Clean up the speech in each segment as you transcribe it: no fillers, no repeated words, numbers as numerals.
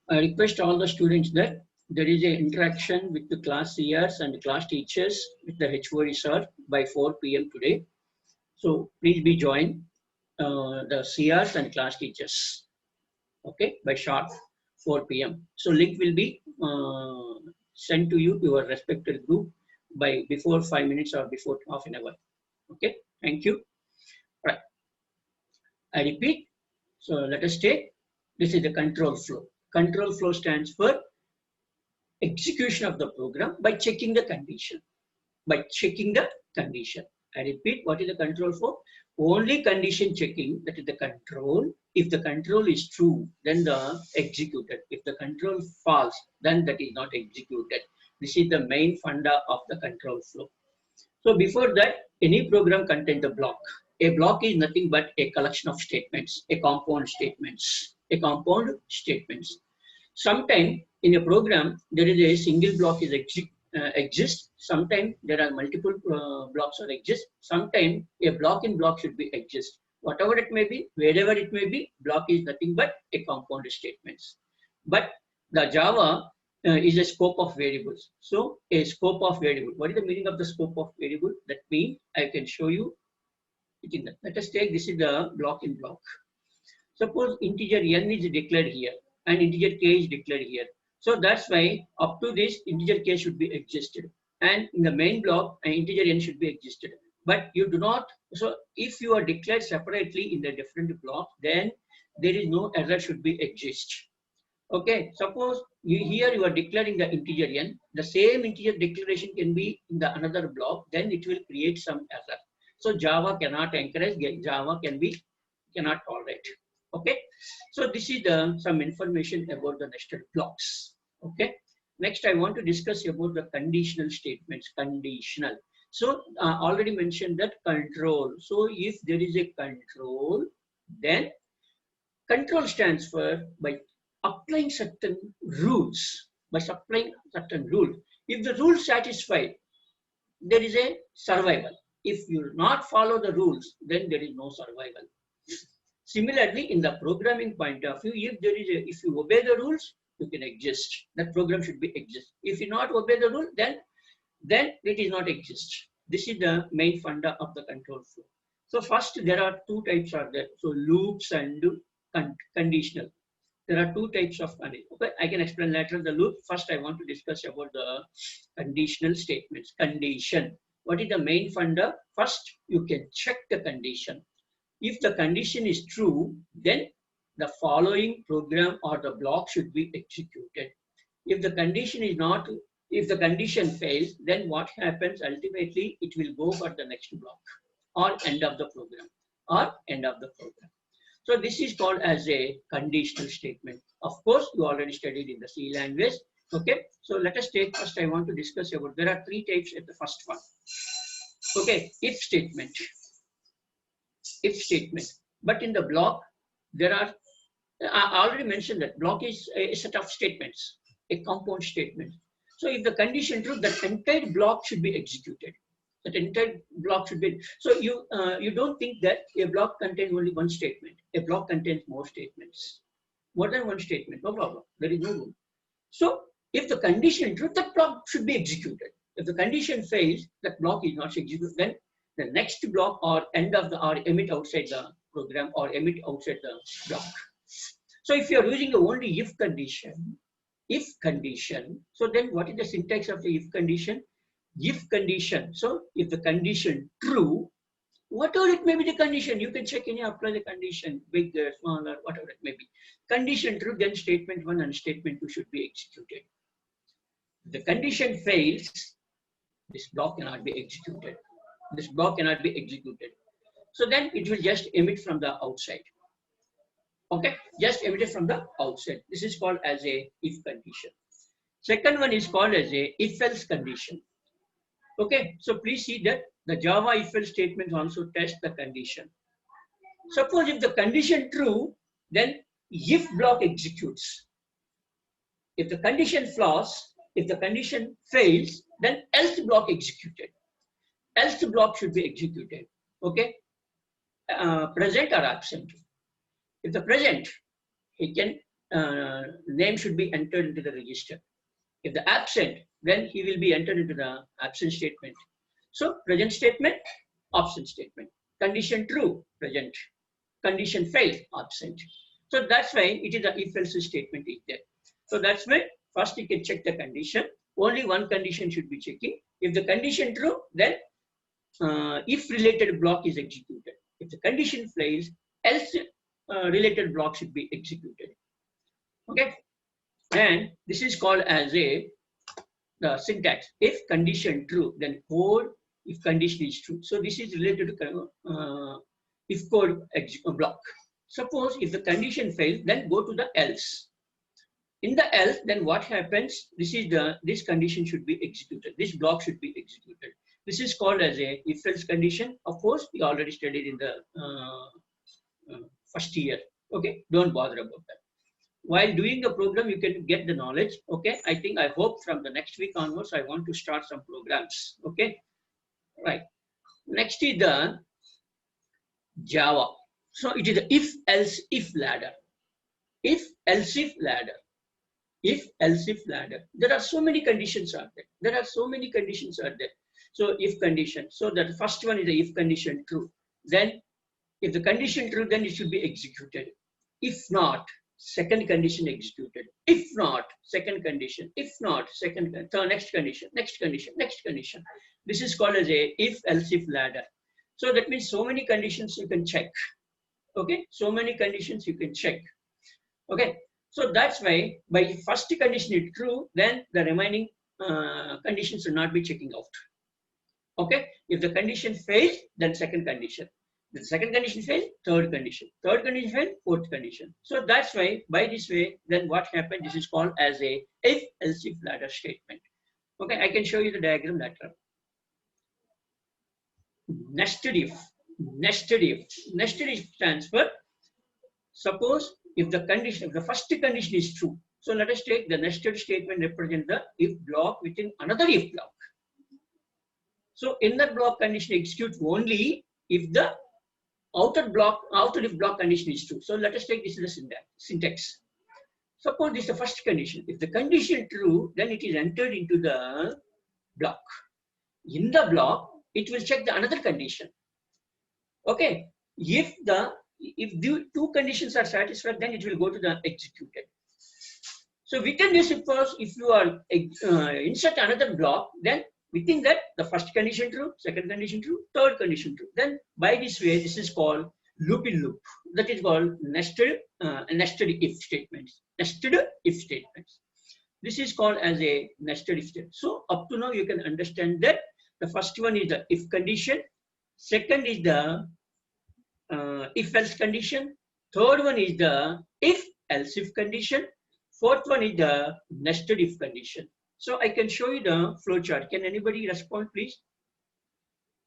I request all the students that there is an interaction with the class CRs and class teachers with the HOD sir by 4 p.m. today. So please be joined the CRs and class teachers. Okay, by sharp 4 p.m. So link will be sent to you to your respective group by before 5 minutes or before half an hour. Okay, thank you. Right. I repeat. So let us take. This is the control flow. Control flow stands for execution of the program by checking the condition. By checking the condition. I repeat, what is the control flow? Only condition checking, that is the control. If the control is true, then the executed. If the control false, then that is not executed. This is the main funda of the control flow. So before that, any program contains a block. A block is nothing but a collection of statements, a compound statements, a compound statements. Sometimes in a program, there is a single block is exists. Sometimes there are multiple blocks or exist. Sometimes a block in block should be exist. Whatever it may be, wherever it may be, block is nothing but a compound statements. But the Java is a scope of variables. So a scope of variable. What is the meaning of the scope of variable? That means I can show you. Let us take this is the block in block. Suppose integer n is declared here and integer k is declared here. So that's why up to this integer k should be existed, and in the main block an integer n should be existed. But you do not. So if you are declared separately in the different block, then there is no error should be exist. Okay, suppose here you are declaring the integer n, the same integer declaration can be in the another block, then it will create some error. So Java cannot encourage, Java cannot tolerate. Okay, so this is some information about the nested blocks. Okay, next I want to discuss about the conditional statements. Conditional. So already mentioned that control. So if there is a control, then control stands for by applying certain rules. By applying certain rules, if the rule satisfied, there is a survival. If you not follow the rules, then there is no survival. Similarly, in the programming point of view, if you obey the rules, you can exist. That program should be exist. If you not obey the rule, then it is not exist. This is the main funda of the control flow. So first, there are two types are there. So loops and conditional. There are two types of condition. Okay, I can explain later the loop. First, I want to discuss about the conditional statements. Condition. What is the main funda? First, you can check the condition. If the condition is true, then the following program or the block should be executed. If the condition is not, if the condition fails, then what happens? Ultimately, it will go for the next block or end of the program or end of the program. So this is called as a conditional statement. Of course, you already studied in the C language. Okay, so let us take first. I want to discuss about. There are three types at the first one. Okay, if statement. If statement. But in the block, there are. I already mentioned that block is a set of statements, a compound statement. So if the condition true, that entire block should be executed. That entire block should be. So you don't think that a block contains only one statement. A block contains more statements, more than one statement. No problem. There is no rule. So if the condition true, that block should be executed. If the condition fails, that block is not executed. Then the next block or end of the or emit outside the program or emit outside the block. So if you are using only if condition, so then what is the syntax of the if condition? If condition. So if the condition true, whatever it may be the condition, you can check any apply the condition, bigger, smaller, whatever it may be. Condition true, then statement 1 and statement 2 should be executed. If the condition fails, this block cannot be executed. This block cannot be executed. So then it will just emit from the outside. Okay, just emit it from the outside. This is called as a if condition. Second one is called as a if else condition. Okay, so please see that the Java if else statements also test the condition. Suppose if the condition true, then if block executes. If the condition false, if the condition fails, then else block executed. Else block should be executed. Okay, present or absent. If the present, he can name should be entered into the register. If the absent, then he will be entered into the absent statement. So present statement, absent statement. Condition true, present. Condition failed, absent. So that's why it is the if-else statement is there. So that's why first you can check the condition. Only one condition should be checking. If the condition true, then if related block is executed. If the condition fails, else related block should be executed. Okay, and this is called as the syntax. If condition true, then code if condition is true. So this is related to if code block. Suppose if the condition fails, then go to the else. In the else, then what happens? This condition should be executed. This block should be executed. This is called as a if-else condition. Of course, we already studied in the first year. Okay, don't bother about that. While doing the program, you can get the knowledge. Okay, I hope from the next week onwards, I want to start some programs. Okay, right. Next is the Java. So it is the if-else-if ladder. If-else-if ladder. If-else-if ladder. There are so many conditions are there. There are so many conditions are there. So if condition. So the first one is the if condition true. Then if the condition true, then it should be executed. If not, second condition executed. If not, second condition. If not, next condition, next condition, next condition. This is called as a if-else-if ladder. So that means so many conditions you can check. Okay, so many conditions you can check. Okay, so that's why by first condition is true, then the remaining conditions will not be checking out. Okay, if the condition fails, then second condition. The second condition fails, third condition. Third condition fails, fourth condition. So that's why by this way, then what happened? This is called as a if-else-if ladder statement. Okay, I can show you the diagram later. Nested if. Nested if. Nested if stands for, suppose if the first condition is true. So let us take the nested statement represent the if block within another if block. So inner block condition executes only if the outer if block condition is true. So let us take this as the syntax. Suppose this is the first condition. If the condition true, then it is entered into the block. In the block, it will check the another condition. Okay. If the two conditions are satisfied, then it will go to the executed. So within this, if you are insert another block, then within that, the first condition true, second condition true, third condition true. Then by this way, this is called loop in loop. That is called nested if statements. Nested if statements. This is called as a nested if statement. So up to now, you can understand that the first one is the if condition. Second is the if-else condition. Third one is the if-else-if condition. Fourth one is the nested if condition. So I can show you the flow chart. Can anybody respond, please?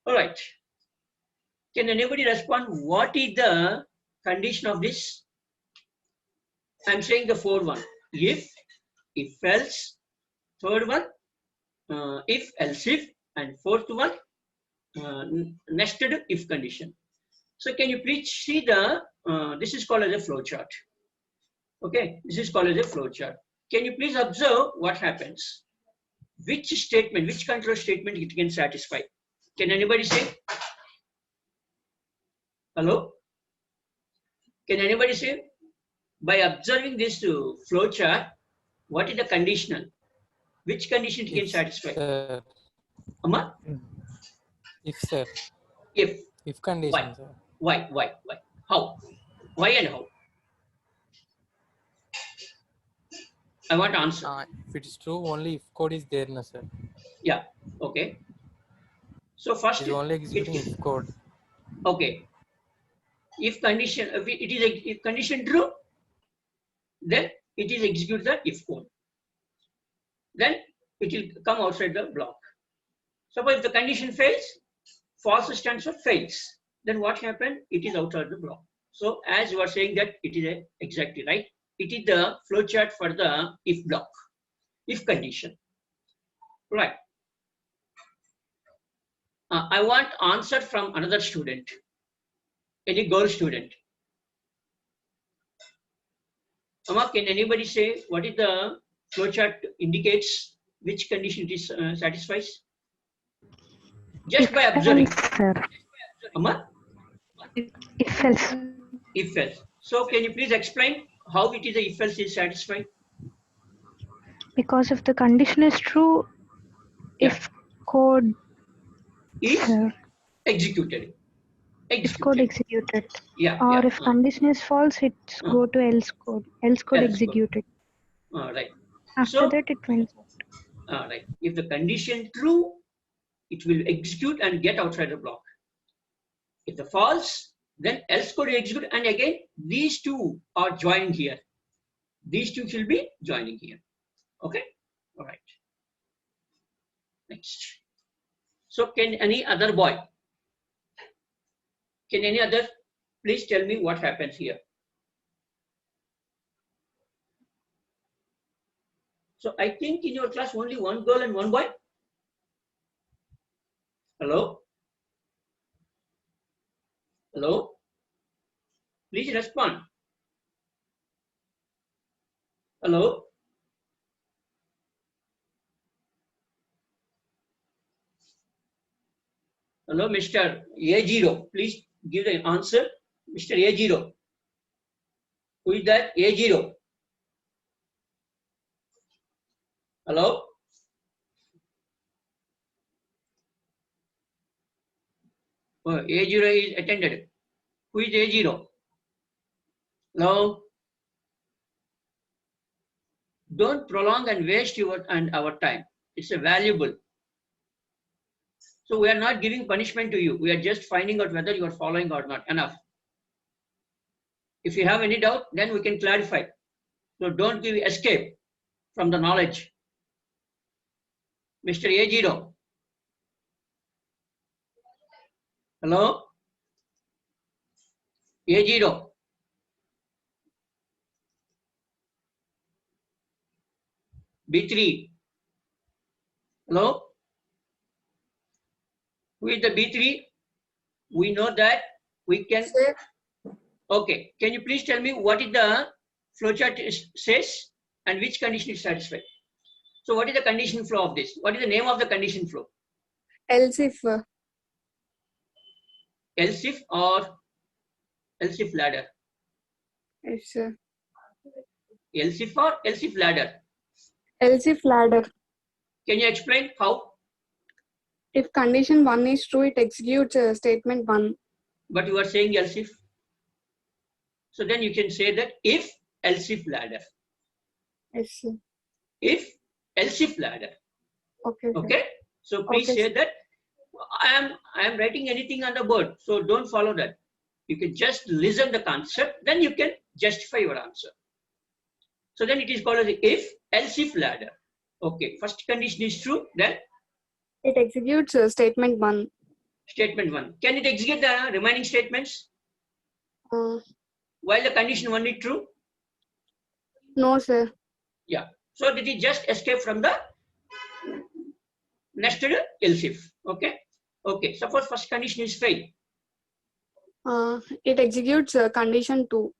All right. Can anybody respond? What is the condition of this? I'm saying the fourth one. If else. Third one, if else if, and fourth one, nested if condition. So can you please see the? This is called as a flow chart. Okay, this is called as a flow chart. Can you please observe what happens? Which statement, which control statement it can satisfy? Can anybody say? Hello? Can anybody say? By observing this flow chart, what is the conditional? Which condition it can satisfy? Amma? If, sir. If. If condition, Why? sir. Why? How? Why and how? I want to answer. If it is true, only if code is there, no, sir. Yeah. Okay. So first, it is only executing if code. Okay. If condition, if condition true, then it is execute the if code. Then it will come outside the block. Suppose if the condition fails, false stands for fails. Then what happened? It is outside the block. So as you are saying that it is exactly right. It is the flow chart for the if block, if condition. Right. I want answer from another student. Any girl student? Amma, can anybody say what is the flowchart indicates, which condition it is satisfies? Just by observing. Else, sir. Amma? If else. If else. So can you please explain how it is a if else is satisfied? Because if the condition is true, Yeah. if code Is sir, executed. if code executed. Yeah. Or Yeah. if condition is false, it's go to else code. Else code Else code. executed. Right. After So, that it went out. right. If the condition true, it will execute and get outside the block. If the false, then else code will execute, and again these two are joining here. These two will be joining here. Okay. All right. Next. So can any other boy? Can any other please tell me what happens here? So I think in your class only one girl and one boy. Hello? Hello? Please respond. Hello? Hello, Mr. A0. Please give the answer. Mr. A0. Who is that? A0. Hello? Oh, A0 is attended. Who is A0? Hello? Don't prolong and waste your and our time. It's a valuable. So we are not giving punishment to you. We are just finding out whether you are following or not. Enough. If you have any doubt, then we can clarify. So don't give escape from the knowledge. Mr. A0. Hello? A0. B3. Hello? Who is the B3? We know that we can. Sir, Okay. Can you please tell me what is the flowchart says and which condition is satisfied? So what is the condition flow of this? What is the name of the condition flow? else if Else if or else if ladder? yes, sir. Else if or else if ladder? Else if ladder. Can you explain how? If condition 1 is true, it executes statement 1. But you are saying else if. So then you can say that if else if ladder. Yes, sir. If else if ladder. Okay. Sir. Okay. So please Okay, say that I am writing anything on the board. So don't follow that. You can just listen the concept, then you can justify your answer. So then it is called as if else if ladder. Okay. First condition is true, then It executes statement 1. statement 1. Can it execute the remaining statements while the condition 1 is true? No, sir. Yeah. So did it just escape from the nested else if? Okay. Okay. Suppose first condition is fail. It executes condition 2.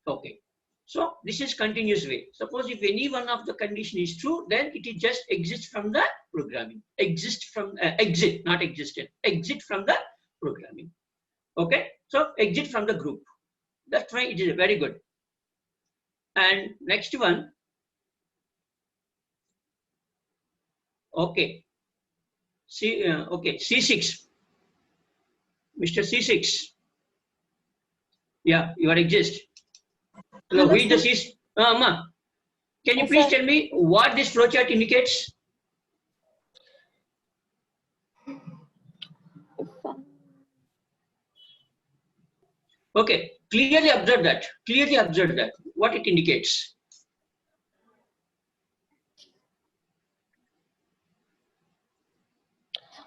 Okay. So this is continuous way. Suppose if any one of the condition is true, then it is just exists from the programming. Exit from exit, not existed. Exit from the programming. Okay. So exit from the group. That's why it is very good. And next one. Okay. Okay. C6. Mr. C6. Yeah, you are exist. Hello, who is the C6? Amma, can you please tell me what this flowchart indicates? Okay, clearly observe that. Clearly observe that. What it indicates.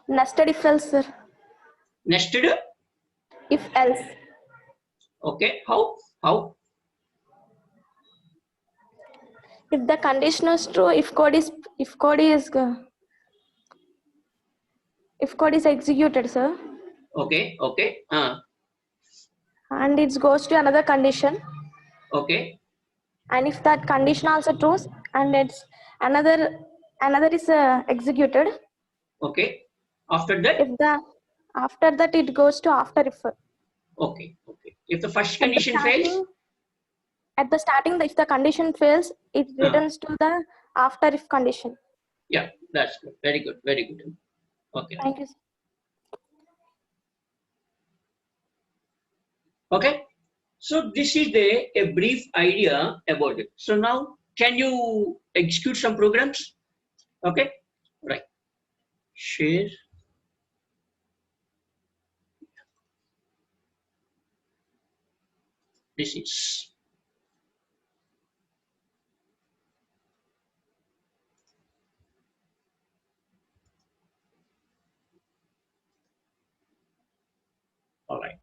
Nested if else, sir. Nested? If else. Okay, how? How? If the condition is true, if code is executed, sir, Okay, okay. and it goes to another condition, Okay. and if that condition also true, and it's another is executed. Okay. After that, If the after that it goes to after if. okay. If the first At the condition fails, starting, if the condition fails, it returns to the after if condition. yeah, that's good. Very good. Very good. Okay. Thank you. Okay. So this is a brief idea about it. So now, can you execute some programs? Okay. Right. Share. This is. All right.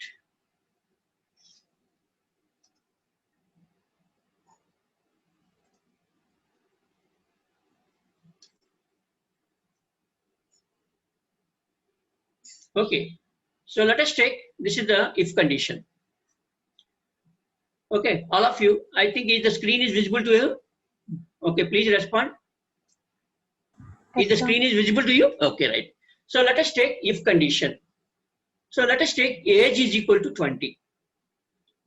Okay. So let us take, this is the if condition. Okay, all of you, I think the screen is visible to you. Okay, please respond. Is the Yes, sir. screen is visible to you? Okay, right. So let us take if condition. So let us take age is equal to 20.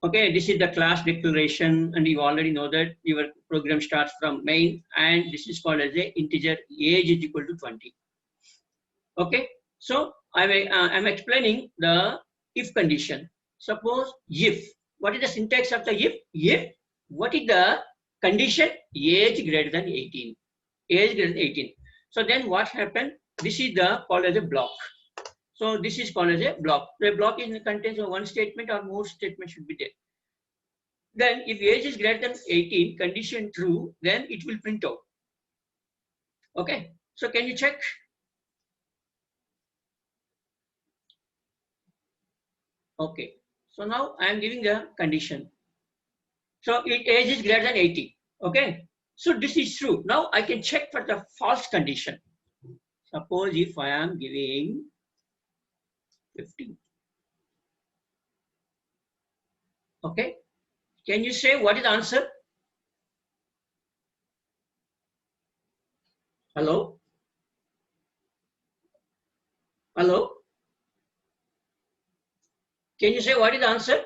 Okay, this is the class declaration, and you already know that your program starts from main, and this is called as a integer age is equal to 20. Okay, so I'm explaining the if condition. Suppose if, what is the syntax of the if? If, what is the condition? Age greater than 18. Age greater than 18. So then what happened? This is the called as a block. So this is called as a block. The block is contains of one statement or more statements should be there. Then if age is greater than 18, condition true, then it will print out. Okay, so can you check? Okay, so now I am giving the condition. So age is greater than 80. Okay, so this is true. Now I can check for the false condition. Suppose if I am giving 50. Okay, can you say what is the answer? Hello? Hello? Can you say what is the answer?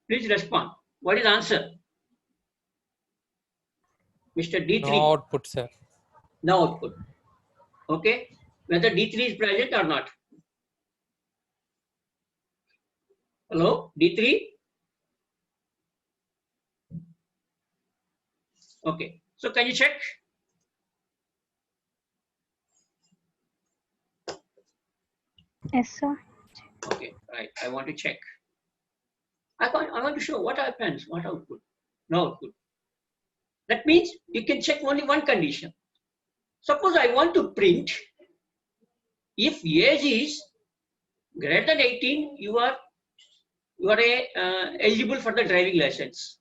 Please respond. What is the answer? Mr. D3. No output, sir. No output. Okay. Whether D3 is present or not. Hello? D3? Okay. So can you check? Yes, sir. Okay. Right. I want to check. I want to show what happens, what output. No output. That means you can check only one condition. Suppose I want to print if age is greater than 18, you are eligible for the driving license.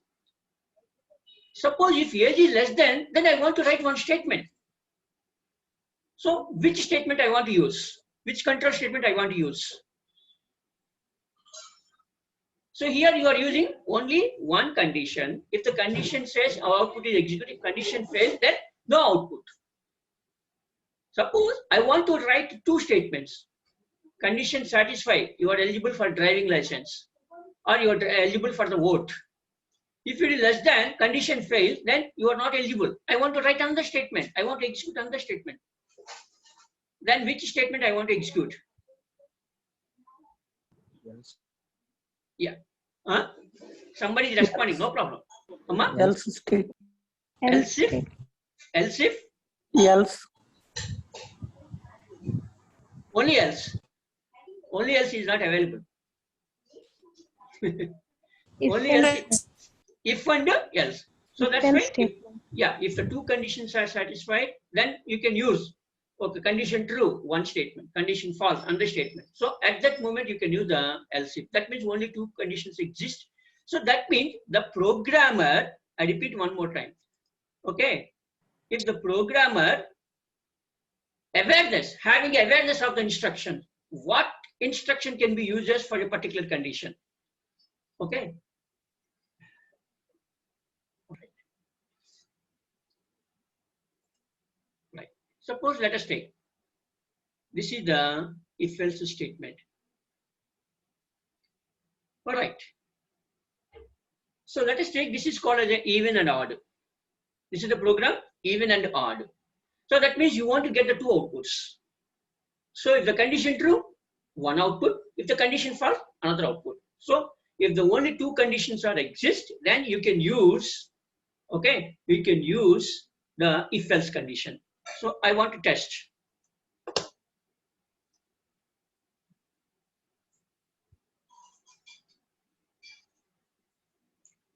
Suppose if age is less than, then I want to write one statement. So which statement I want to use? Which control statement I want to use? So here you are using only one condition. If the condition says our output is executed, condition fails, then no output. Suppose I want to write two statements. Condition satisfied, you are eligible for driving license, or you are eligible for the vote. If it is less than, condition fails, then you are not eligible. I want to write another statement. I want to execute another statement. Then which statement I want to execute? Yeah. Huh? Somebody is responding, no problem. Else state. Else if? Else if? Else. Only else. Only else is not available. Only else. If and else. So that's why, if the two conditions are satisfied, then you can use, okay, condition true, one statement, condition false, another statement. So at that moment, you can use the else if. That means only two conditions exist. So that means the programmer, I repeat one more time, okay, if the programmer having awareness of the instruction, what instruction can be used for a particular condition. Okay. Right. Suppose let us take, this is the if else statement. All right. So let us take, this is called as an even and odd. This is the program even and odd. So that means you want to get the two outputs. So if the condition true, one output. If the condition false, another output. So if the only two conditions are exist, then you can use, okay, we can use the if else condition. So I want to test.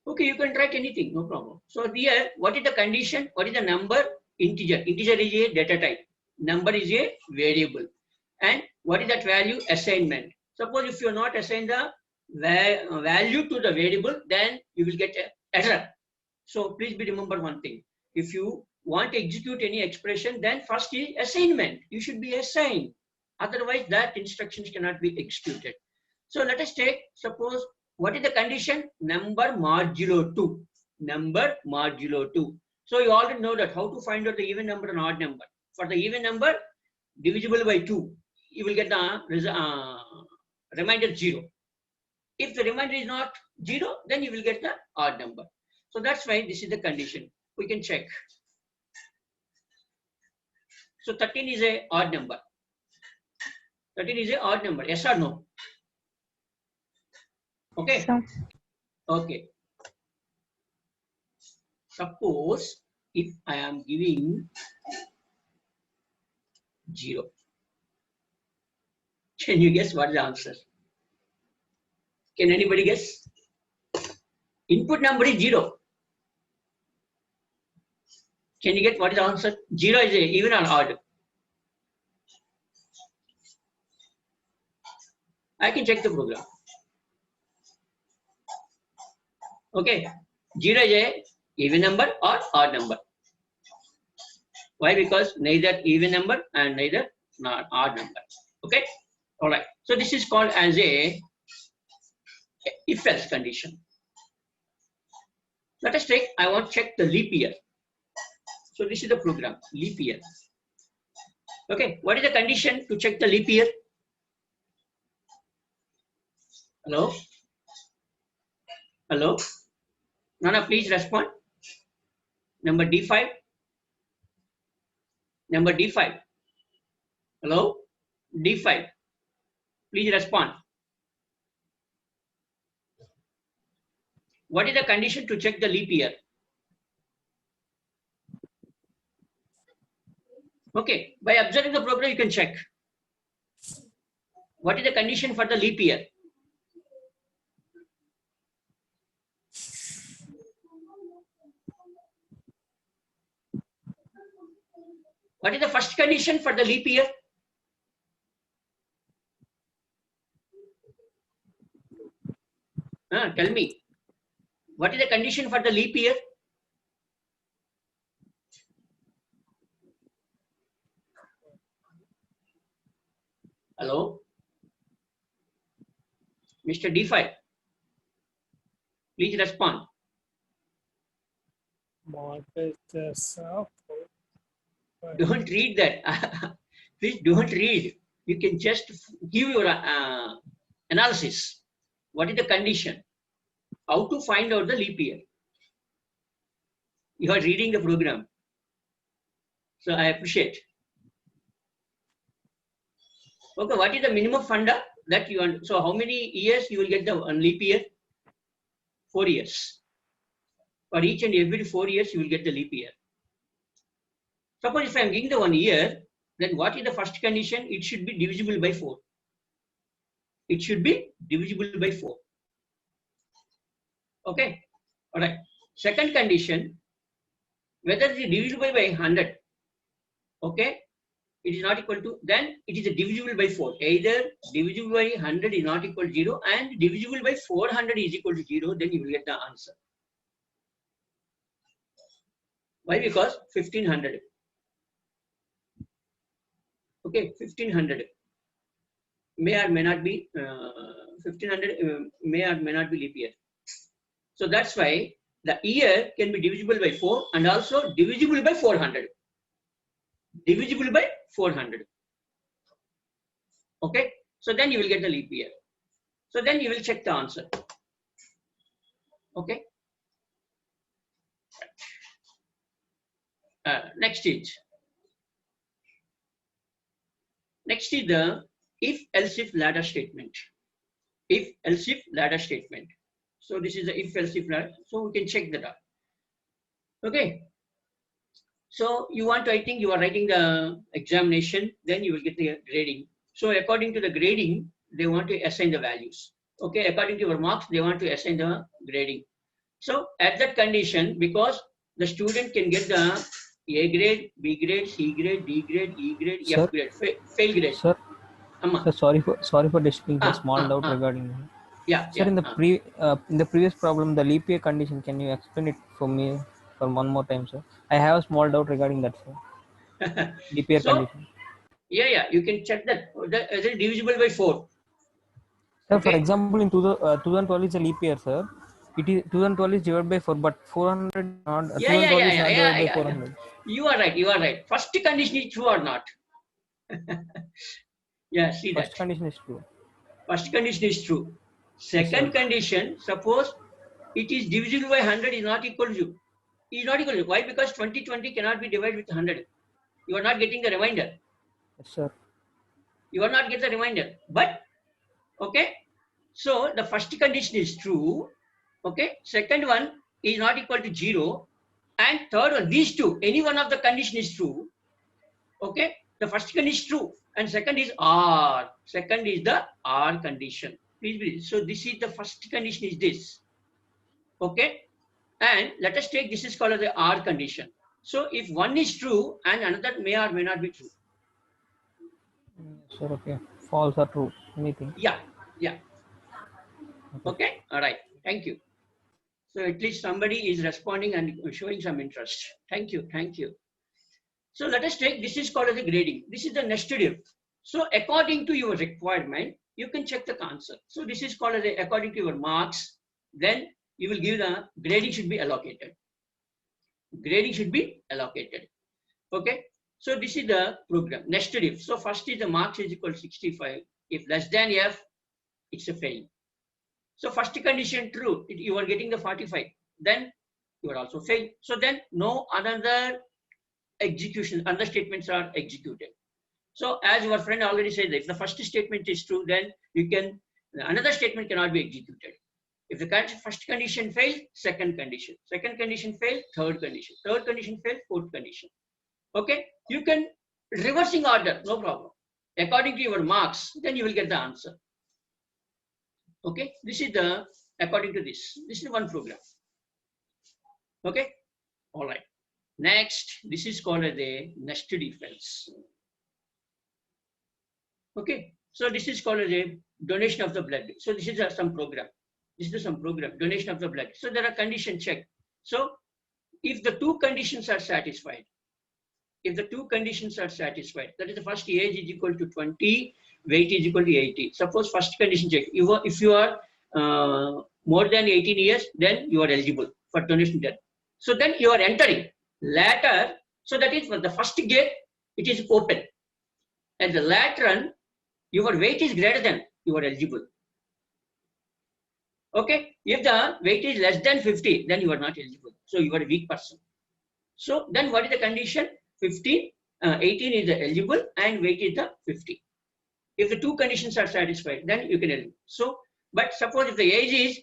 Okay, you can write anything, no problem. So here, what is the condition? What is the number? Integer. Integer is a data type. Number is a variable. And what is that value? Assignment. Suppose if you are not assigned the value to the variable, then you will get an error. So please be remember one thing. If you want to execute any expression, then first is assignment. You should be assigned. Otherwise, that instructions cannot be executed. So let us take, suppose, what is the condition? Number modulo 2. Number modulo 2. So you already know that how to find out the even number and odd number. For the even number, divisible by 2, you will get the remainder 0. If the remainder is not 0, then you will get the odd number. So that's why this is the condition. We can check. So 13 is a odd number. 13 is a odd number. Yes or no? Okay. So, Okay. Suppose if I am giving 0, can you guess what is the answer? Can anybody guess? Input number is 0. Can you get what is the answer? 0 is a even or odd? I can check the program. Okay. 0 is a even number or odd number. Why? Because neither even number and neither not odd number. Okay. All right. So this is called as a if else condition. Let us take, I want to check the leap year. So this is the program, leap year. Okay, what is the condition to check the leap year? Hello? Hello? Nana, please respond. Number D5. Number D5. Hello? D5. Please respond. What is the condition to check the leap year? Okay, by observing the program, you can check. What is the condition for the leap year? What is the first condition for the leap year? Tell me. What is the condition for the leap year? Hello? Mr. D5. Please respond. Don't read that. Please don't read. You can just give your analysis. What is the condition? How to find out the leap year? You are reading the program. So I appreciate. Okay, what is the minimum funda that you want? So how many years you will get the leap year? 4 years. For each and every 4 years, you will get the leap year. Suppose if I am giving the 1 year, then what is the first condition? It should be divisible by 4. It should be divisible by 4. Okay. All right. Second condition, whether it is divisible by 100. Okay. It is not equal to, then it is divisible by 4. Either divisible by 100 is not equal to 0 and divisible by 400 is equal to 0, then you will get the answer. Why? Because 1500. Okay, 1500 may or may not be 1500 may or may not be leap year. So that's why the year can be divisible by 4 and also divisible by 400. Divisible by 400. Okay. So then you will get the leap year. So then you will check the answer. Okay. Next is the if else if ladder statement. If else if ladder statement. So this is the if else if ladder. So we can check that out. Okay. So you want to, I think you are writing the examination, then you will get the grading. So according to the grading, they want to assign the values. Okay. According to your marks, they want to assign the grading. So at that condition, because the student can get the A grade, B grade, C grade, D grade, E grade, Sir? F grade, fail grade. Sir, Amma. sir, sorry for disturbing. A small doubt regarding. Yeah. Sir, in the previous problem, the leap year condition, can you explain it for me for one more time, sir? I have a small doubt regarding that, sir. Leap year So, condition. Yeah, you can check that. Is it divisible by 4? Sir, Okay. for example, in 2012 is a leap year, sir. It is 2012 is divided by 4, but 400 not. 2012 is not divided by 400. You are right. First condition is true or not? Yeah, see that. First condition is true. First condition is true. Second condition, suppose it is divisible by 100 is not equal to. Is not equal to. Why? Because 2020 cannot be divided with 100. You are not getting the remainder. Yes, sir. You are not getting the remainder. But, okay. So the first condition is true. Okay. Second one is not equal to 0. And third one, these two, any one of the condition is true. Okay. The first condition is true. And second is R. Second is the R condition. Please breathe. So this is the first condition is this. Okay. And let us take this is called as the R condition. So if one is true and another may or may not be true. Sir, okay. False or true? Anything? Yeah. Okay. All right. Thank you. So at least somebody is responding and showing some interest. Thank you. So let us take, this is called as a grading. This is the nested if. So according to your requirement, you can check the answer. So this is called as a, according to your marks, then you will give the grading should be allocated. Grading should be allocated. Okay. So this is the program, nested if. So first is the marks is equal to 65. If less than F, it's a fail. So first condition true, you are getting the 45. Then you are also fail. So then no another execution, other statements are executed. So as your friend already said, if the first statement is true, then you can, another statement cannot be executed. If the first condition fails, second condition fail, third condition fail, fourth condition. Okay, you can reversing order, no problem. According to your marks, then you will get the answer. Okay, this is the, according to this is one program. Okay, all right. Next, this is called as a nested if else. Okay, so this is called as a donation of the blood. So this is some program. Donation of the blood. So there are condition check. So if the two conditions are satisfied, that is the first age is equal to 20, weight is equal to 80. Suppose first condition check. If you are more than 18 years, then you are eligible for donation blood. So then you are entering. Later, so that is for the first gate, it is open. And the later run, your weight is greater than, you are eligible. Okay, if the weight is less than 50, then you are not eligible. So you are a weak person. So then what is the condition? 18 is the eligible and weight is the 50. If the two conditions are satisfied, then you can eligible. So, but suppose if the age is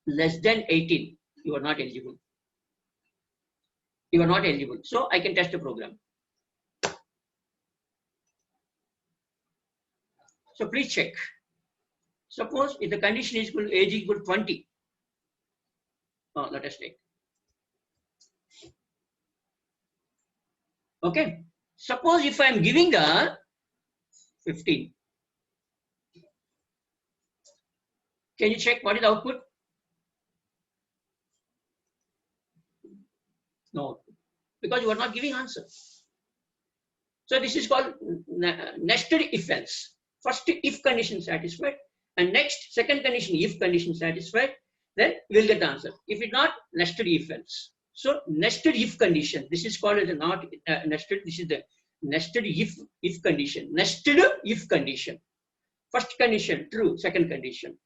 less than 18, you are not eligible. So I can test the program. So please check. Suppose if the condition is equal to age equal to 20. Let us take. Okay. Suppose if I am giving the 15. Can you check what is the output? No, because you are not giving answer. So this is called nested if else. First if condition satisfied, And next, second condition, if condition satisfied, then we'll get the answer. If it's not, nested if else. So nested if condition, this is called as a not nested, this is the nested if condition. Nested if condition. First condition, true, second condition.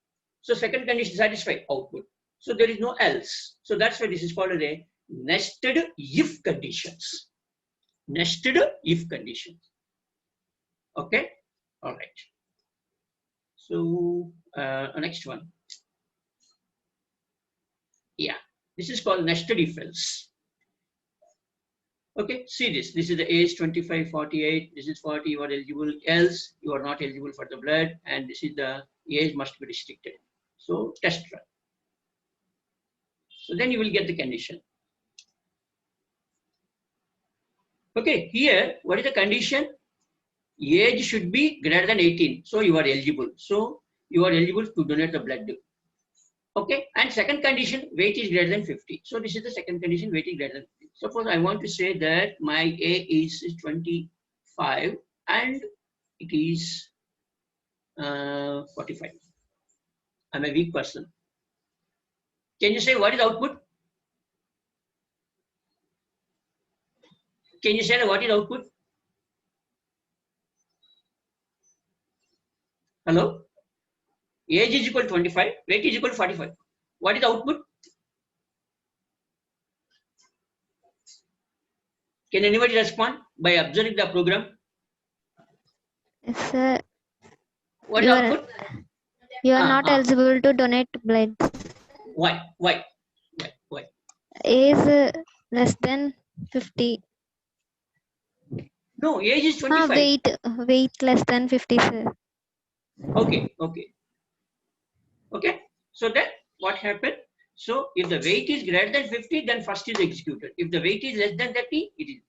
So second condition satisfied, output. So there is no else. So that's why this is called as a nested if conditions. Nested if conditions. Okay, all right. So next one. Yeah, this is called nested if else. Okay, see this. This is the age 25, 48. This is 40. You are eligible. Else, you are not eligible for the blood. And this is the age must be restricted. So test run. So then you will get the condition. Okay, here, what is the condition? Age should be greater than 18. So you are eligible. So you are eligible to donate the blood. Okay, and second condition, weight is greater than 50. So this is the second condition, weight is greater than 50. Suppose I want to say that my age is 25 and it is 45. I'm a weak person. Can you say what is output? Can you say what is output? Hello? Age is equal to 25, weight is equal to 45. What is the output? Can anybody respond by observing the program? Yes, sir. What is You the are, output? you are not eligible to donate blood. Why? Why? Why? Age less than 50. No, age is 25. Weight less than 50, sir. Okay. So then what happened? So if the weight is greater than 50, then first is executed. If the weight is less than 30, it is.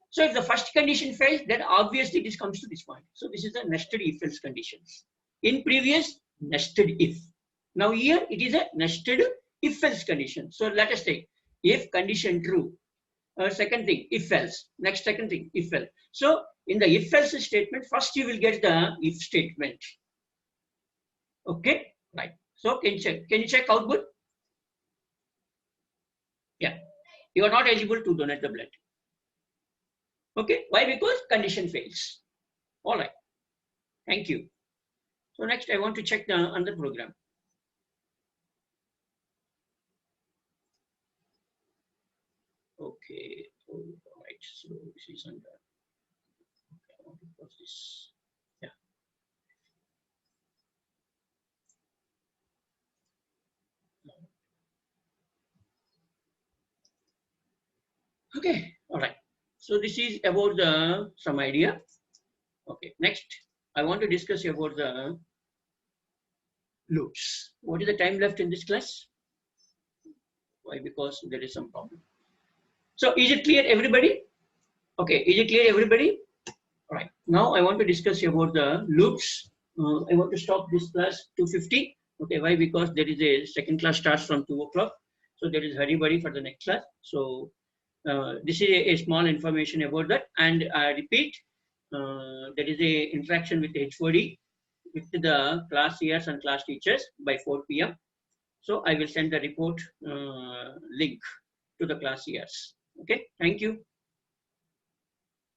So if the first condition fails, then obviously this comes to this point. So this is the nested if else conditions. In previous, nested if. Now here it is a nested if else condition. So let us take if condition true. Second thing, if else. Next second thing, if else. So in the if else statement, first you will get the if statement. Okay, right. So can you check output? Yeah, you are not eligible to donate the blood. Okay, why? Because condition fails. All right, thank you. So next I want to check the another program. Okay, all right, so this is under, okay, I want to close this. Yeah. Okay, all right. So this is about the some idea. Okay, next I want to discuss about the loops. What is the time left in this class? Why? Because there is some problem. So is it clear, everybody? Okay, is it clear, everybody? All right. Now I want to discuss about the loops. I want to stop this class 2:50. Okay, why? Because there is a second class starts from 2 o'clock. So there is hurry for the next class. So this is a small information about that. And I repeat, there is a interaction with the HOD, with the class years and class teachers by 4 p.m. So I will send the report link to the class years. Okay, thank you.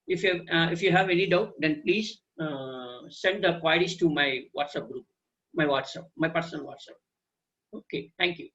If you have any doubt, then please send the queries to my WhatsApp group, my personal WhatsApp. Okay, thank you.